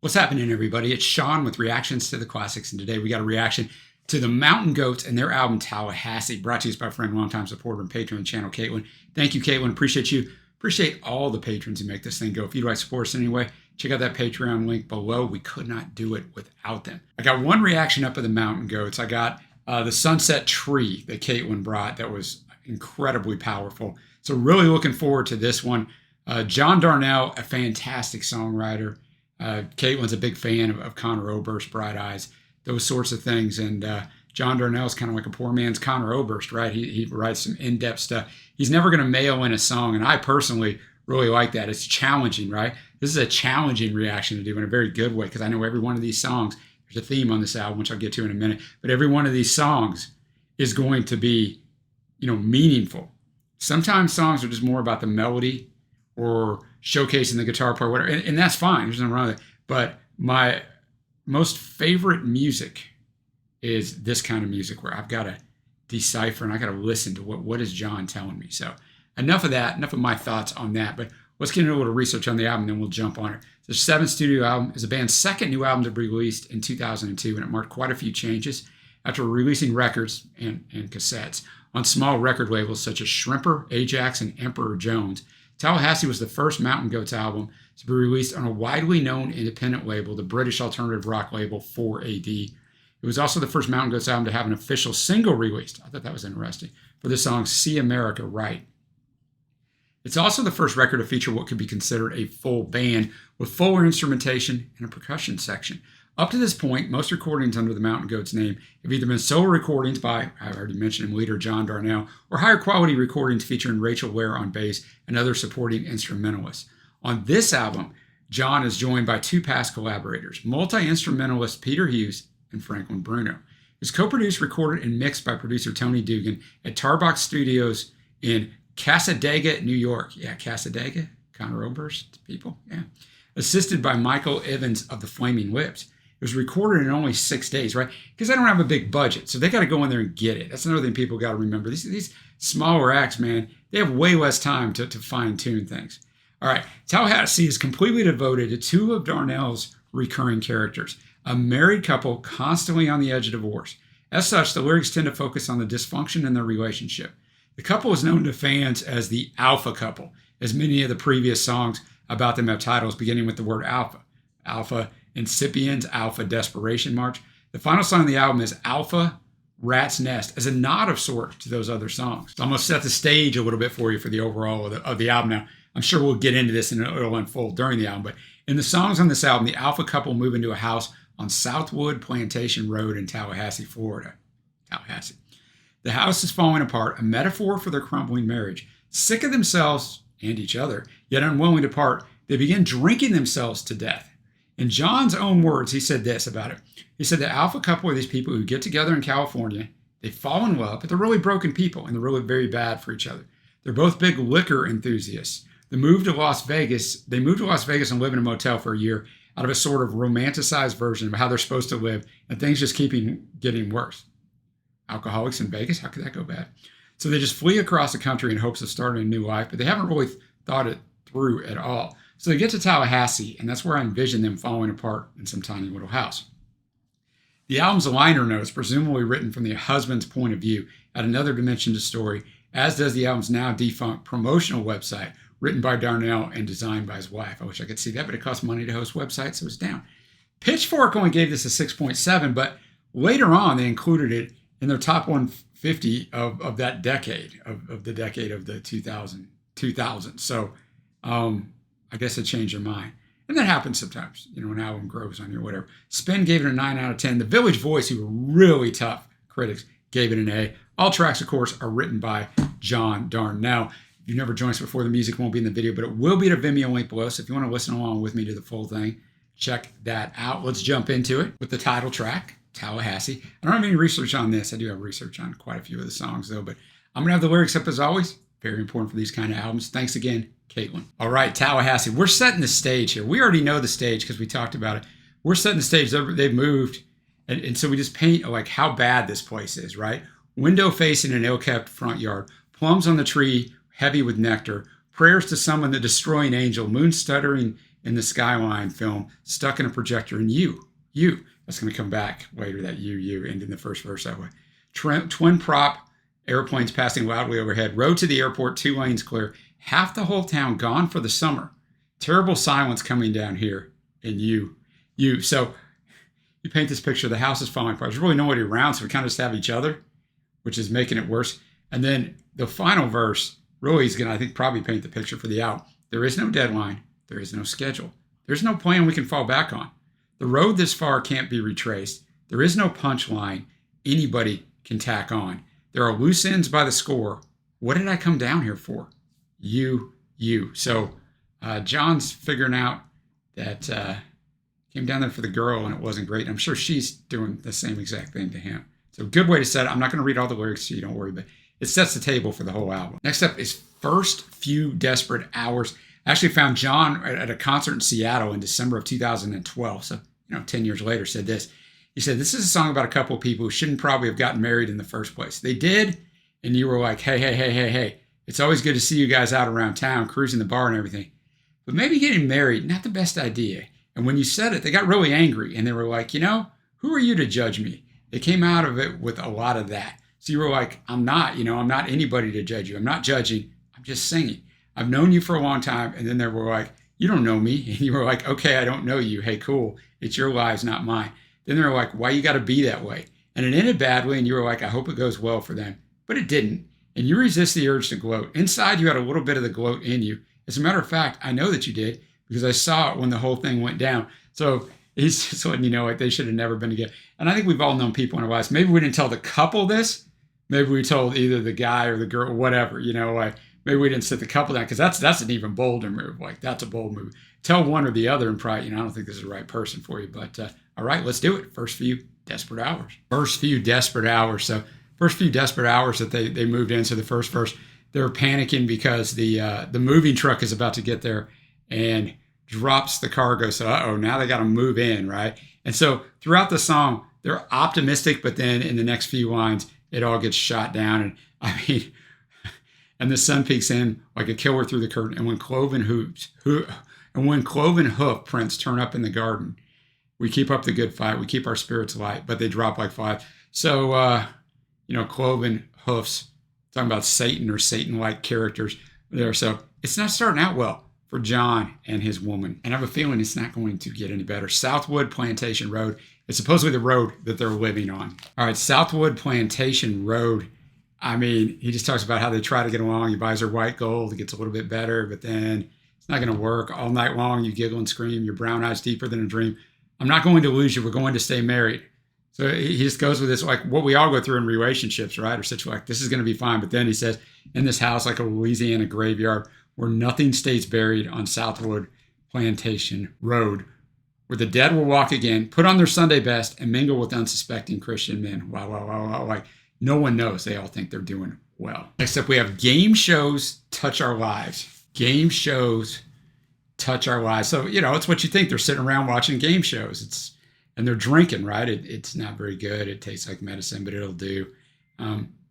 What's happening, everybody? It's Sean with Reactions to the Classics, and today we got a reaction to the Mountain Goats and their album Tallahassee, brought to us by a friend, longtime supporter and patron of the channel, Caitlin. Thank you, Caitlin. Appreciate you. Appreciate all the patrons who make this thing go. If you'd like to support us in any way, check out that Patreon link below. We could not do it without them. I got one reaction up of the Mountain Goats. I got the Sunset Tree that Caitlin brought that was incredibly powerful. So really looking forward to this one. John Darnielle, a fantastic songwriter. Caitlin's a big fan of Conor Oberst, Bright Eyes, those sorts of things. And John Darnielle's kind of like a poor man's Conor Oberst, right? He writes some in-depth stuff. He's never going to mail in a song, and I personally really like that. It's challenging, right? This is a challenging reaction to do in a very good way, because I know every one of these songs, there's a theme on this album, which I'll get to in a minute, but every one of these songs is going to be, meaningful. Sometimes songs are just more about the melody or showcasing the guitar part, whatever, and that's fine. There's nothing wrong with it. But my most favorite music is this kind of music where I've got to decipher and I got to listen to what is John telling me. So enough of that, enough of my thoughts on that. But let's get into a little research on the album, then we'll jump on it. The seventh studio album is the band's second new album to be released in 2002, and it marked quite a few changes after releasing records and cassettes on small record labels such as Shrimper, Ajax, and Emperor Jones. Tallahassee was the first Mountain Goats album to be released on a widely known independent label, the British alternative rock label 4AD. It was also the first Mountain Goats album to have an official single released. I thought that was interesting, for the song See America Right. It's also the first record to feature what could be considered a full band with fuller instrumentation and a percussion section. Up to this point, most recordings under the Mountain Goats name have either been solo recordings by, I already mentioned him, leader John Darnielle, or higher quality recordings featuring Rachel Ware on bass and other supporting instrumentalists. On this album, John is joined by two past collaborators, multi-instrumentalist Peter Hughes and Franklin Bruno. It was co-produced, recorded, and mixed by producer Tony Dugan at Tarbox Studios in Cassadaga, New York. Yeah, Cassadaga, Conor Oberst people, yeah. Assisted by Michael Evans of the Flaming Lips. It was recorded in only 6 days, right? Because they don't have a big budget, so they got to go in there and get it. That's another thing people got to remember. These smaller acts, man, they have way less time to fine-tune things. All right, Tallahassee is completely devoted to two of Darnielle's recurring characters, a married couple constantly on the edge of divorce. As such, the lyrics tend to focus on the dysfunction in their relationship. The couple is known to fans as the Alpha Couple, as many of the previous songs about them have titles beginning with the word alpha. Alpha Incipiens, Alpha Desperation March. The final song of the album is Alpha Rat's Nest, as a nod of sort to those other songs. So I'm going to set the stage a little bit for you for the overall of the album now. I'm sure we'll get into this and it'll unfold during the album, but in the songs on this album, the Alpha Couple move into a house on Southwood Plantation Road in Tallahassee, Florida. Tallahassee. The house is falling apart, a metaphor for their crumbling marriage. Sick of themselves and each other, yet unwilling to part, they begin drinking themselves to death. In John's own words, he said this about it. He said the Alpha Couple are these people who get together in California, they fall in love, but they're really broken people, and they're really very bad for each other. They're both big liquor enthusiasts. They moved to Las Vegas and live in a motel for a year out of a sort of romanticized version of how they're supposed to live, and things just keep getting worse. Alcoholics in Vegas, how could that go bad? So they just flee across the country in hopes of starting a new life, but they haven't really thought it through at all. So they get to Tallahassee, and that's where I envision them falling apart in some tiny little house. The album's liner notes, presumably written from the husband's point of view, add another dimension to story, as does the album's now defunct promotional website, written by Darnielle and designed by his wife. I wish I could see that, but it costs money to host websites, so it's down. Pitchfork only gave this a 6.7, but later on they included it in their top 150 of that decade, of the decade of the 2000s. So I guess it changed their mind. And that happens sometimes, an album grows on you or whatever. Spin gave it a 9 out of 10. The Village Voice, who were really tough critics, gave it an A. All tracks, of course, are written by John Darnielle. If you've never joined us before, the music won't be in the video, but it will be at a Vimeo link below. So if you want to listen along with me to the full thing, check that out. Let's jump into it with the title track, Tallahassee. I don't have any research on this. I do have research on quite a few of the songs, though, but I'm going to have the lyrics up as always. Very important for these kind of albums. Thanks again, Caitlin. All right, Tallahassee. We're setting the stage here. We already know the stage because we talked about it. We're setting the stage. They've moved, and so we just paint like how bad this place is, right? Window facing an ill-kept front yard. Plums on the tree, heavy with nectar. Prayers to summon the destroying angel. Moon stuttering in the Skyline film, stuck in a projector, and you, that's going to come back later, that you, ending the first verse that way. Twin prop airplanes passing loudly overhead, road to the airport, 2 lanes clear, half the whole town gone for the summer. Terrible silence coming down here, and you. So you paint this picture, the house is falling apart. There's really nobody around, so we kind of just have each other, which is making it worse. And then the final verse really is going to, I think, probably paint the picture for the album. There is no deadline. There is no schedule. There's no plan we can fall back on. The road this far can't be retraced. There is no punchline anybody can tack on. There are loose ends by the score. What did I come down here for? You. So John's figuring out that came down there for the girl and it wasn't great. I'm sure she's doing the same exact thing to him. So good way to set it. I'm not going to read all the lyrics so you don't worry, but it sets the table for the whole album. Next up is First Few Desperate Hours. I actually found John at a concert in Seattle in December of 2012. So, 10 years later, said this. He said, this is a song about a couple of people who shouldn't probably have gotten married in the first place. They did, and you were like, hey. It's always good to see you guys out around town, cruising the bar and everything. But maybe getting married, not the best idea. And when you said it, they got really angry, and they were like, who are you to judge me? They came out of it with a lot of that. So you were like, I'm not anybody to judge you. I'm not judging. I'm just singing. I've known you for a long time. And then they were like, you don't know me. And you were like, okay, I don't know you. Hey, cool. It's your lives, not mine. Then they were like, why you got to be that way? And it ended badly. And you were like, I hope it goes well for them. But it didn't. And you resist the urge to gloat. Inside, you had a little bit of the gloat in you. As a matter of fact, I know that you did because I saw it when the whole thing went down. So he's just letting you know, like, they should have never been together. And I think we've all known people in our lives. Maybe we didn't tell the couple this. Maybe we told either the guy or the girl, whatever, like maybe we didn't sit the couple down because that's an even bolder move. Like, that's a bold move. Tell one or the other and probably, I don't think this is the right person for you. But all right, let's do it. First Few Desperate Hours. First Few Desperate Hours. So first few desperate hours that they moved in. So the first verse, they're panicking because the moving truck is about to get there and drops the cargo. So, now they got to move in, right? And so throughout the song, they're optimistic, but then in the next few lines, it all gets shot down. And I mean, and the sun peeks in like a killer through the curtain. And when cloven hoof prints turn up in the garden, we keep up the good fight. We keep our spirits light, but they drop like flies. So, cloven hoofs, talking about Satan or Satan-like characters there. So it's not starting out well for John and his woman. And I have a feeling it's not going to get any better. Southwood Plantation Road is supposedly the road that they're living on. All right, Southwood Plantation Road. I mean, he just talks about how they try to get along. He buys her white gold. It gets a little bit better, but then it's not going to work. All night long, you giggle and scream. Your brown eyes deeper than a dream. I'm not going to lose you. We're going to stay married. So he just goes with this, like what we all go through in relationships, right? Or such like, this is going to be fine. But then he says, in this house, like a Louisiana graveyard, where nothing stays buried on Southwood Plantation Road, where the dead will walk again, put on their Sunday best, and mingle with unsuspecting Christian men. Wow. Like, no one knows. They all think they're doing well. Next up, we have game shows touch our lives. Game shows touch our lives. So, it's what you think. They're sitting around watching game shows. And they're drinking, right? It's not very good. It tastes like medicine, but it'll do.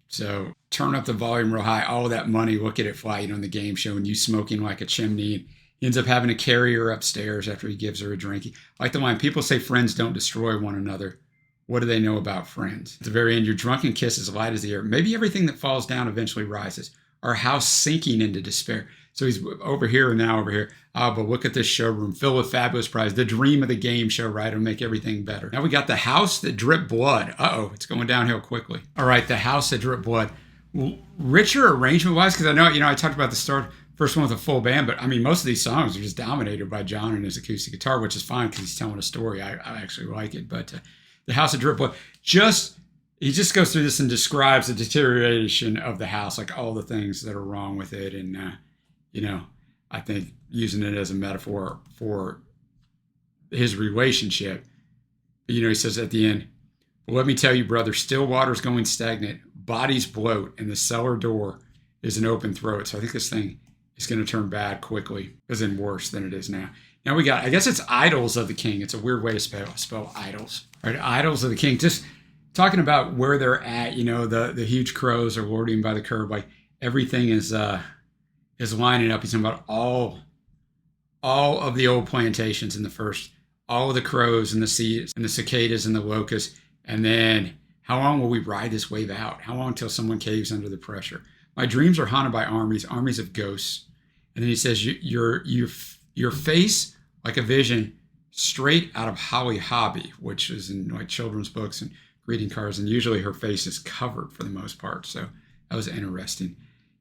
So turn up the volume real high. All of that money, look at it fly, in the game show, and you smoking like a chimney. He ends up having to carry her upstairs after he gives her a drink. I like the line, people say friends don't destroy one another. What do they know about friends? At the very end, your drunken kiss is light as the air. Maybe everything that falls down eventually rises. Our house sinking into despair. So he's over here and now over here. But look at this showroom filled with fabulous prizes. The dream of the game show, right? It'll make everything better. Now we got the house that dripped blood. It's going downhill quickly. All right, the house that dripped blood. Richer arrangement-wise, because I know, I talked about the first one with a full band, but I mean, most of these songs are just dominated by John and his acoustic guitar, which is fine because he's telling a story. I actually like it. But the house that dripped blood, he just goes through this and describes the deterioration of the house, like all the things that are wrong with it. And, I think using it as a metaphor for his relationship. He says at the end, well, let me tell you, brother, still water's going stagnant, bodies bloat, and the cellar door is an open throat. So I think this thing is going to turn bad quickly, as in worse than it is now. Now we got, I guess it's Idols of the King. It's a weird way to spell idols. All right, Idols of the King. Just talking about where they're at, the huge crows are lording by the curb. Like everything is lining up. He's talking about all all of the old plantations in the first, all of the crows and the seeds and the cicadas and the locusts. And then how long will we ride this wave out? How long till someone caves under the pressure? My dreams are haunted by armies, armies of ghosts. And then he says, your face like a vision straight out of Holly Hobby, which is in like children's books and greeting cards. And usually her face is covered for the most part. So that was interesting.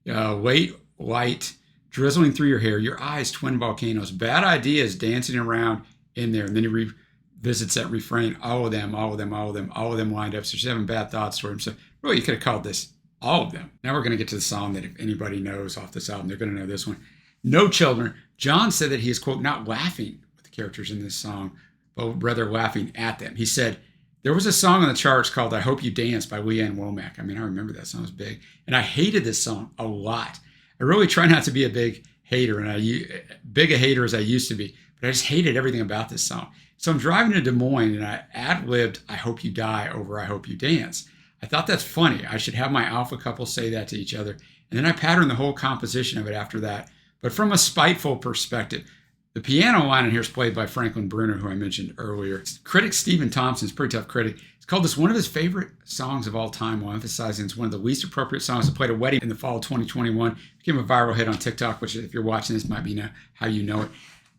Late light drizzling through your hair, your eyes, twin volcanoes, bad ideas dancing around in there. And then he revisits that refrain, all of them lined up. So she's having bad thoughts toward him. So really, you could have called this all of them. Now we're going to get to the song that if anybody knows off this album, they're going to know this one. No Children. John said that he is, quote, not laughing with the characters in this song, but rather laughing at them. He said, there was a song on the charts called I Hope You Dance by Leanne Womack. I mean, I remember that song was big. And I hated this song a lot. I really try not to be a big hater, and big a hater as I used to be, but I just hated everything about this song. So I'm driving to Des Moines, and I ad-libbed I Hope You Die over I Hope You Dance. I thought that's funny. I should have my alpha couple say that to each other. And then I patterned the whole composition of it after that. But from a spiteful perspective, the piano line in here is played by Franklin Bruner, who I mentioned earlier. Critic Stephen Thompson is a pretty tough critic. He's called this one of his favorite songs of all time, while emphasizing it's one of the least appropriate songs to play at a wedding in the fall of 2021. Became a viral hit on TikTok, which if you're watching this might be how you know it.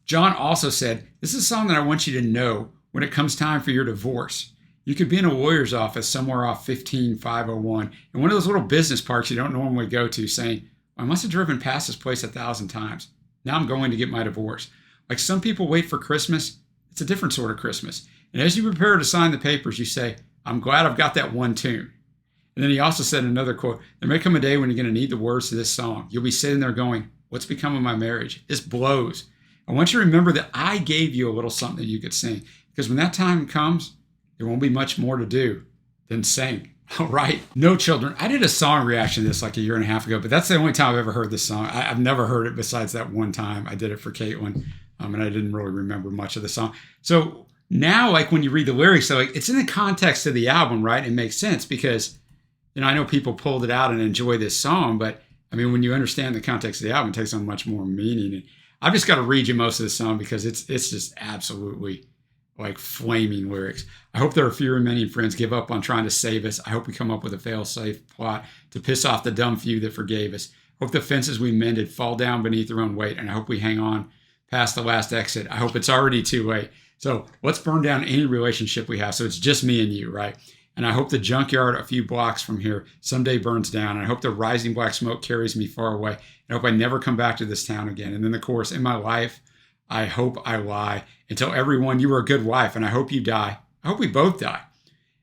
John also said, this is a song that I want you to know when it comes time for your divorce. You could be in a lawyer's office somewhere off 15501 in one of those little business parks you don't normally go to saying, I must have driven past this place 1,000 times. Now I'm going to get my divorce. Like some people wait for Christmas, it's a different sort of Christmas. And as you prepare to sign the papers, you say, I'm glad I've got that one tune. And then he also said another quote, there may come a day when you're going to need the words to this song. You'll be sitting there going, what's become of my marriage? This blows. I want you to remember that I gave you a little something that you could sing. Because when that time comes, there won't be much more to do than sing. All right. No Children. I did a song reaction to this like a year and a half ago, but that's the only time I've ever heard this song. I've never heard it besides that one time. I did it for Caitlin, and I didn't really remember much of the song. So now, like when you read the lyrics, so like it's in the context of the album, right? It makes sense because, I know people pulled it out and enjoy this song, but I mean, when you understand the context of the album, it takes on much more meaning. And I've just got to read you most of the song because it's just absolutely like flaming lyrics. I hope there are few remaining friends give up on trying to save us. I hope we come up with a fail-safe plot to piss off the dumb few that forgave us. I hope the fences we mended fall down beneath their own weight, and I hope we hang on past the last exit. I hope it's already too late. So let's burn down any relationship we have so it's just me and you, right? And I hope the junkyard a few blocks from here someday burns down. And I hope the rising black smoke carries me far away. And I hope I never come back to this town again. And then the chorus, in my life, I hope I lie and tell everyone you were a good wife, and I hope you die. I hope we both die.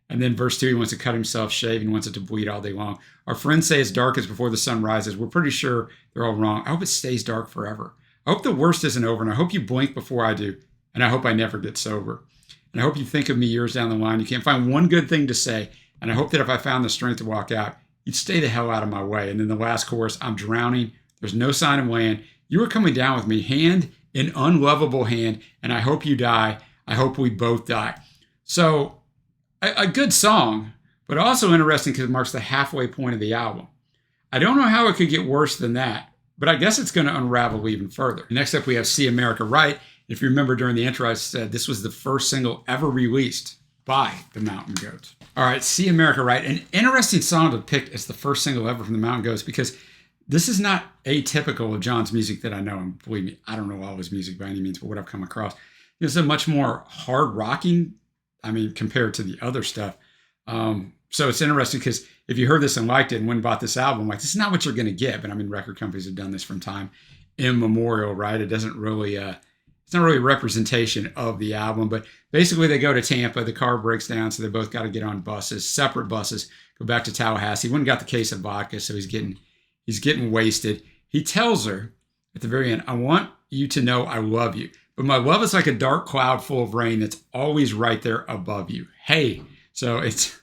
And then verse 2, he wants to cut himself shaving, wants it to bleed all day long. Our friends say it's dark as before the sun rises. We're pretty sure they're all wrong. I hope it stays dark forever. I hope the worst isn't over, and I hope you blink before I do, and I hope I never get sober. And I hope you think of me years down the line. You can't find one good thing to say, and I hope that if I found the strength to walk out, you'd stay the hell out of my way. And then the last chorus, I'm drowning. There's no sign of land. You are coming down with me, hand in unlovable hand, and I hope you die. I hope we both die. So a good song, but also interesting because it marks the halfway point of the album. I don't know how it could get worse than that, but I guess it's going to unravel even further. Next up, we have See America Right. If you remember during the intro, I said this was the first single ever released by the Mountain Goats. All right, See America Right. An interesting song to pick as the first single ever from the Mountain Goats because this is not atypical of John's music that I know. And believe me, I don't know all his music by any means, but what I've come across. It's a much more hard rocking, compared to the other stuff. So it's interesting because if you heard this and liked it and went and bought this album, like, this is not what you're going to get. But record companies have done this from time immemorial, right? It doesn't really, it's not really a representation of the album. But basically, they go to Tampa. The car breaks down, so they both got to get on buses, separate buses, go back to Tallahassee. He went and got the case of vodka, so he's getting wasted. He tells her at the very end, I want you to know I love you. But my love is like a dark cloud full of rain that's always right there above you. Hey, so it's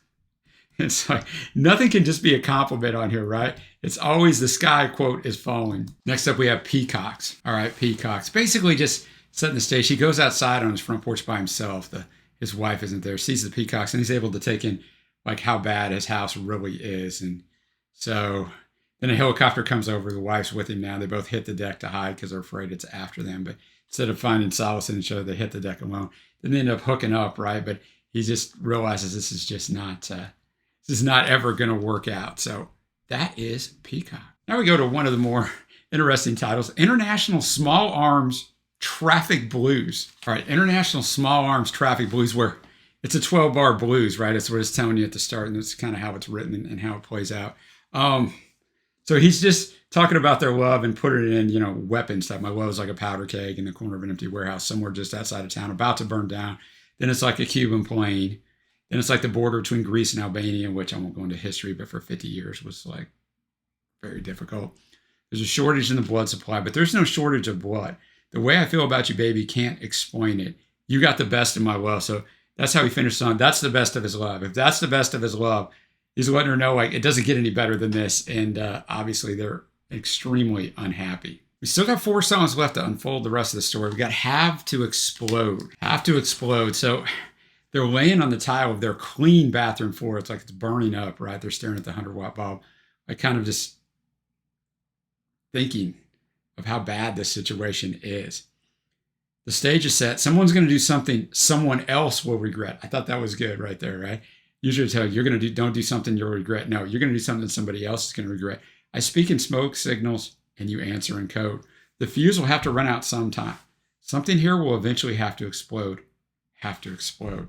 like nothing can just be a compliment on here, right? It's always the sky, quote, is falling. Next up, we have Peacocks. All right, Peacocks. Basically just setting the stage. He goes outside on his front porch by himself. His wife isn't there, sees the peacocks, and he's able to take in like how bad his house really is. And so then a helicopter comes over. The wife's with him now. They both hit the deck to hide because they're afraid it's after them. But instead of finding solace in each other, they hit the deck alone. Then they end up hooking up, right? But he just realizes this is just not, this is not ever going to work out. So that is Peacock. Now we go to one of the more interesting titles, International Small Arms Traffic Blues. All right, International Small Arms Traffic Blues, where it's a 12-bar blues, right? That's what it's telling you at the start, and that's kind of how it's written and how it plays out. So he's just talking about their love and putting it in, you know, weapons type. My love is like a powder keg in the corner of an empty warehouse somewhere just outside of town, about to burn down. Then it's like a Cuban plane. Then it's like the border between Greece and Albania, which I won't go into history, but for 50 years was like very difficult. There's a shortage in the blood supply, but there's no shortage of blood. The way I feel about you, baby, can't explain it. You got the best of my love. So that's how he finished on. That's the best of his love. If that's the best of his love, he's letting her know, like, it doesn't get any better than this. And obviously they're extremely unhappy. We still got 4 songs left to unfold the rest of the story. We got Have to Explode. Have to Explode. So they're laying on the tile of their clean bathroom floor. It's like it's burning up, right? They're staring at the 100-watt bulb. I kind of just thinking of how bad this situation is. The stage is set. Someone's going to do something someone else will regret. I thought that was good right there, right? Usually tell you, you're going to do, don't do something you'll regret. No, you're going to do something somebody else is going to regret. I speak in smoke signals and you answer in code. The fuse will have to run out sometime. Something here will eventually have to explode. Have to explode.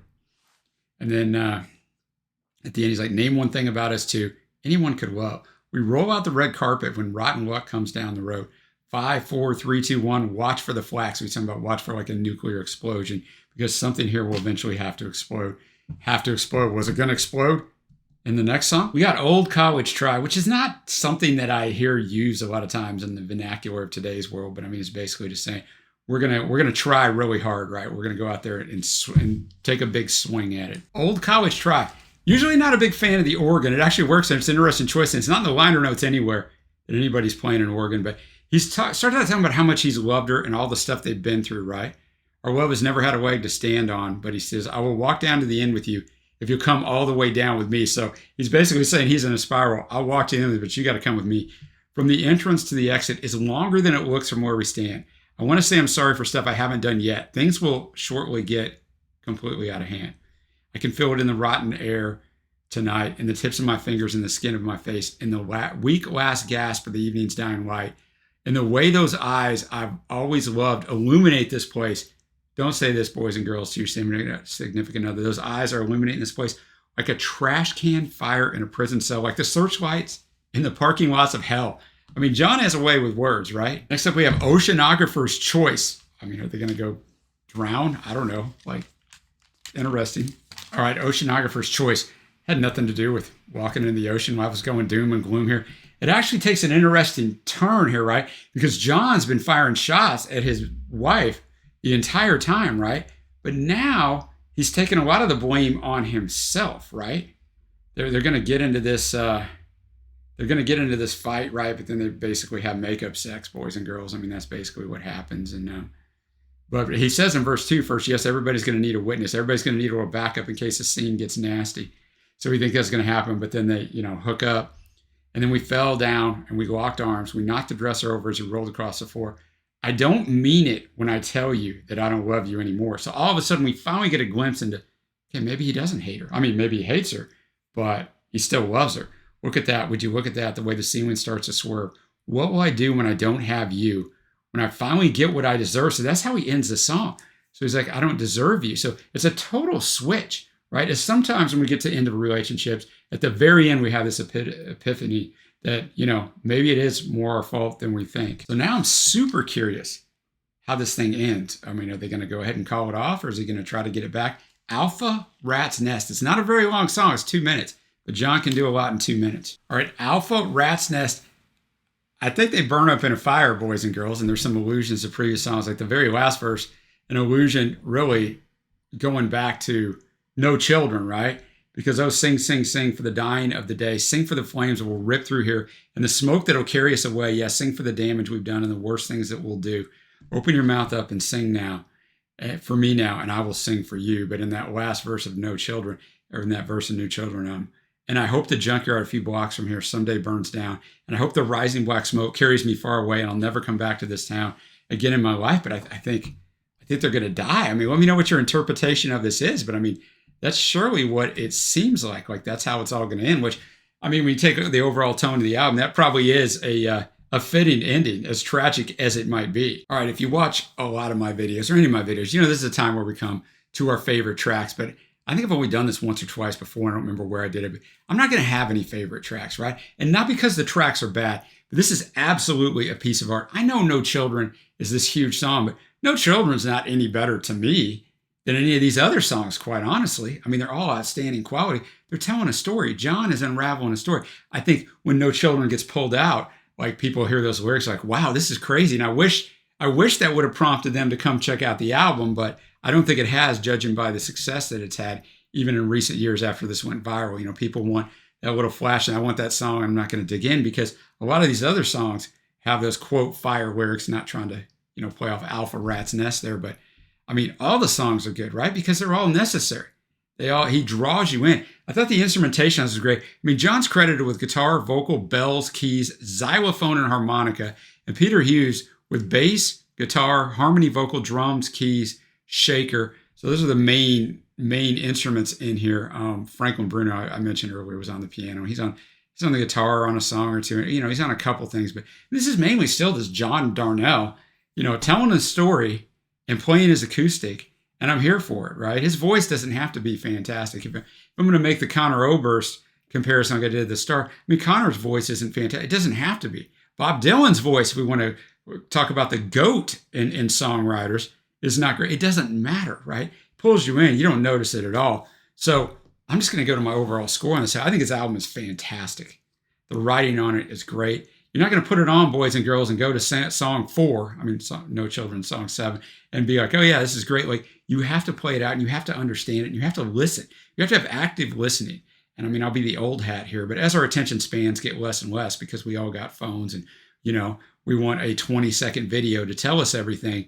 And then at the end, he's like, name one thing about us two anyone could love. We roll out the red carpet when rotten luck comes down the road. 5, 4, 3, 2, 1, watch for the flax. We're talking about watch for like a nuclear explosion because something here will eventually have to explode. Have to explode. Was it going to explode in the next song? We got Old College Try, which is not something that I hear used a lot of times in the vernacular of today's world, but I mean, it's basically just saying we're gonna try really hard, right? We're gonna go out there and take a big swing at it. Old College Try. Usually not a big fan of the organ. It actually works, and it's an interesting choice. And it's not in the liner notes anywhere that anybody's playing an organ, but he's started out talking about how much he's loved her and all the stuff they've been through, right? Our love has never had a leg to stand on, but he says, I will walk down to the end with you if you'll come all the way down with me. So he's basically saying he's in a spiral. I'll walk to the end, but you got to come with me. From the entrance to the exit is longer than it looks from where we stand. I want to say I'm sorry for stuff I haven't done yet. Things will shortly get completely out of hand. I can feel it in the rotten air tonight, in the tips of my fingers, in the skin of my face, in the weak last gasp of the evening's dying light. And the way those eyes I've always loved illuminate this place. Don't say this, boys and girls, to your significant other. Those eyes are illuminating this place like a trash can fire in a prison cell, like the searchlights in the parking lots of hell. I mean, John has a way with words, right? Next up, we have Oceanographer's Choice. I mean, are they going to go drown? I don't know. Like, interesting. All right, Oceanographer's Choice. Had nothing to do with walking in the ocean while I was going doom and gloom here. It actually takes an interesting turn here, right? Because John's been firing shots at his wife the entire time, right? But now he's taking a lot of the blame on himself, right? They're going to get into this. They're going to get into this fight, right? But then they basically have makeup sex, boys and girls. I mean, that's basically what happens. And but he says in verse 2, first, yes, everybody's going to need a witness. Everybody's going to need a little backup in case the scene gets nasty. So we think that's going to happen. But then they, hook up. And then we fell down and we locked arms. We knocked the dresser over as we rolled across the floor. I don't mean it when I tell you that I don't love you anymore. So all of a sudden we finally get a glimpse into, okay, maybe he doesn't hate her. I mean, maybe he hates her, but he still loves her. Look at that. Would you look at that? The way the ceiling starts to swerve. What will I do when I don't have you? When I finally get what I deserve? So that's how he ends the song. So he's like, I don't deserve you. So it's a total switch, right? It's sometimes when we get to the end of relationships, at the very end, we have this epiphany that, maybe it is more our fault than we think. So now I'm super curious how this thing ends. I mean, are they going to go ahead and call it off, or is he going to try to get it back? Alpha Rat's Nest. It's not a very long song. It's 2 minutes, but John can do a lot in 2 minutes. All right, Alpha Rat's Nest. I think they burn up in a fire, boys and girls, and there's some allusions to previous songs, like the very last verse, an allusion really going back to No Children, right? Because, sing, sing, sing for the dying of the day. Sing for the flames that will rip through here. And the smoke that will carry us away. Yeah, sing for the damage we've done and the worst things that we'll do. Open your mouth up and sing now. For me now, and I will sing for you. But in that last verse of No Children, or in that verse of New Children, and I hope the junkyard a few blocks from here someday burns down. And I hope the rising black smoke carries me far away and I'll never come back to this town. again in my life, but I think they're going to die. I mean, let me know what your interpretation of this is, but I mean, that's surely what it seems like. Like that's how it's all going to end. Which, I mean, when you take the overall tone of the album, that probably is a fitting ending, as tragic as it might be. All right, if you watch a lot of my videos or any of my videos, you know this is a time where we come to our favorite tracks. But I think I've only done this once or twice before. I don't remember where I did it, but I'm not going to have any favorite tracks, right? And not because the tracks are bad, but this is absolutely a piece of art. I know No Children is this huge song, but No Children's not any better to me than any of these other songs, quite honestly. I mean, they're all outstanding quality. They're telling a story. John is unraveling a story. I think when No Children gets pulled out, like people hear those lyrics like, wow, this is crazy. And I wish that would have prompted them to come check out the album, but I don't think it has, judging by the success that it's had, even in recent years after this went viral. You know, people want that little flash, and I want that song. I'm not going to dig in because a lot of these other songs have those quote fire lyrics, not trying to, you know, play off Alpha Rat's Nest there, but I mean, all the songs are good, right? Because they're all necessary. He draws you in. I thought the instrumentation was great. I mean, John's credited with guitar, vocal, bells, keys, xylophone, and harmonica, and Peter Hughes with bass, guitar, harmony, vocal, drums, keys, shaker. So those are the main instruments in here. Franklin Bruno, I mentioned earlier, was on the piano. He's on the guitar on a song or two. You know, he's on a couple things, but this is mainly still this John Darnielle, you know, telling a story and playing his acoustic. And I'm here for it, right? His voice doesn't have to be fantastic. If I'm going to make the Conor Oberst comparison like I did at the start, I mean, Conor's voice isn't fantastic. It doesn't have to be. Bob Dylan's voice, if we want to talk about the GOAT in songwriters, is not great. It doesn't matter, right? It pulls you in. You don't notice it at all. So I'm just going to go to my overall score on this. I think his album is fantastic. The writing on it is great. You're not going to put it on, boys and girls, and go to song 4, I mean, No Children, song 7, and be like, oh yeah, this is great. Like, you have to play it out, and you have to understand it, and you have to listen. You have to have active listening. And I mean, I'll be the old hat here, but as our attention spans get less and less because we all got phones and, you know, we want a 20-second video to tell us everything,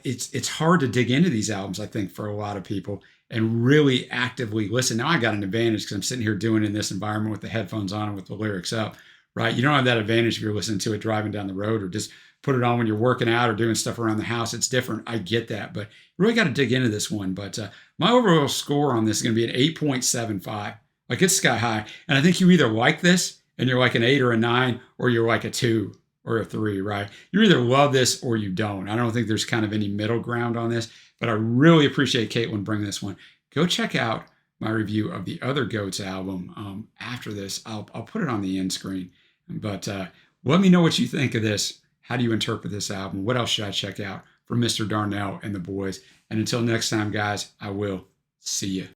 it's hard to dig into these albums, I think, for a lot of people and really actively listen. Now I got an advantage because I'm sitting here doing it in this environment with the headphones on and with the lyrics up. Right? You don't have that advantage if you're listening to it driving down the road or just put it on when you're working out or doing stuff around the house. It's different. I get that, but you really got to dig into this one. But my overall score on this is going to be an 8.75. Like, it's sky high. And I think you either like this and you're like an 8 or a 9, or you're like a 2 or a 3, right? You either love this or you don't. I don't think there's kind of any middle ground on this, but I really appreciate Caitlin bringing this one. Go check out my review of the other GOATs album after this. I'll put it on the end screen. But let me know what you think of this. How do you interpret this album? What else should I check out from Mr. Darnielle and the boys? And until next time, guys, I will see you.